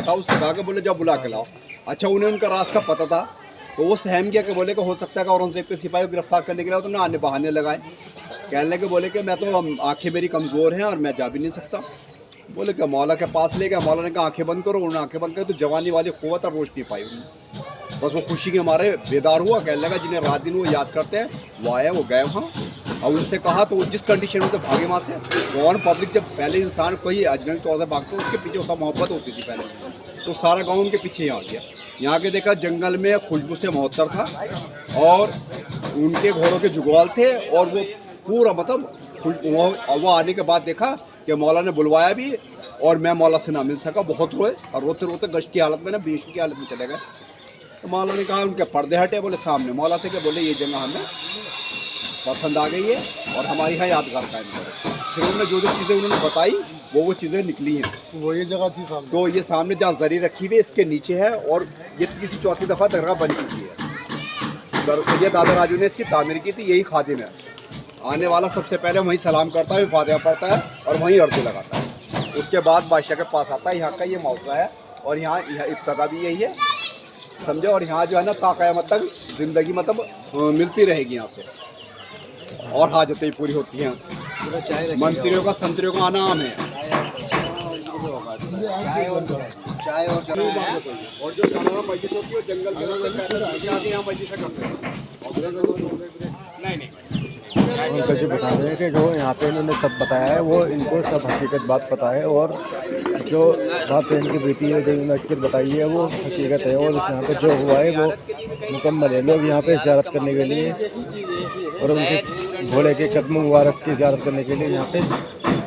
बताओ, उससे कहा कि बोले जब बुला के लाओ। अच्छा, उन्हें उनका रास्ता पता था, तो वो सहम गया कि बोले कि हो सकता है कि औरंगजेब के सिपाही को गिरफ्तार करने के लिए तुमने आने बहाने लगाए। कहने लगे बोले कि मैं तो आंखें मेरी कमज़ोर हैं और मैं जा भी नहीं सकता। बोले कि मौला के पास ले गया। मौला ने कहा आंखें बंद करो। उन्होंने आंखें बंद करी तो जवानी वाली क़ुव्वत और रोशनी पाई उन्होंने। बस वो खुशी के मारे बेदार हुआ। कहने लगा जिन्हें रात दिन वो याद करते हैं वो आए, वो गए वहाँ। और उनसे कहा तो जिस कंडीशन में तो भागे वहाँ से। कौन पब्लिक, जब पहले इंसान कोई अजनबी तौर से भागता उसके पीछे उसका मोहब्बत होती थी पहले, तो सारा गाँव उनके पीछे यहाँ आ गया। यहाँ के देखा जंगल में खुशबू से मुअत्तर था और उनके घोड़ों के जुगवाल थे और वो पूरा मतलब वो आने के बाद देखा कि मौला ने बुलवाया भी और मैं मौला से ना मिल सका। बहुत रोए और रोते रोते गश्त की हालत में ना बेहोशी की हालत में चले गए। तो मौला ने कहा उनके पर्दे हटे। बोले सामने मौला थे कि बोले ये जगह हमें पसंद आ गई है और हमारी यहाँ यादगार कायम करें। फिर उन्होंने जो जो चीज़ें उन्होंने बताई वो चीज़ें निकली हैं। वो ये जगह थी सामने, तो ये सामने जहाँ जरी रखी हुई है इसके नीचे है और ये तीसरी चौथी दफ़ा दरगाह बन चुकी है। सैयद दादा राजू ने इसकी तामीर की थी। यही खादिम है, आने वाला सबसे पहले वहीं सलाम करता है, फातिहा पढ़ता है और वहीं अर्ज़ू लगाता है। उसके बाद बादशाह के पास आता है। यहाँ का ये मौका है और यहाँ इब्तदा भी यही है, समझे। और यहाँ जो है ना क़यामत तक ज़िंदगी मतलब मिलती रहेगी यहाँ से और हाजतें पूरी होती हैं। मंत्रियों का संतरियों का नाम है। चाय और जो सालाना मस्जिद होती है जंगल के यहाँ मस्जिद से करते हैं। उनका जो बता रहे हैं कि जो यहाँ पे इन्होंने सब बताया है वो इनको सब हकीकत बात पता है और जो बात इनकी बीती है, जो इन्होंने हकीकत बताई है वो हकीकत है और यहाँ पे जो हुआ है वो मुकम्मल है। लोग यहाँ पे ज़ियारत करने के लिए और उनके भोले के कदम मुबारक की ज़ियारत करने के लिए यहाँ पे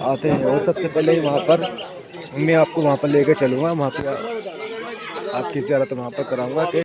आते हैं। और सबसे पहले वहाँ पर मैं आपको वहाँ पर लेकर चलूँगा, वहाँ पर आपकी ज़ियारत वहाँ पर कराऊँगा।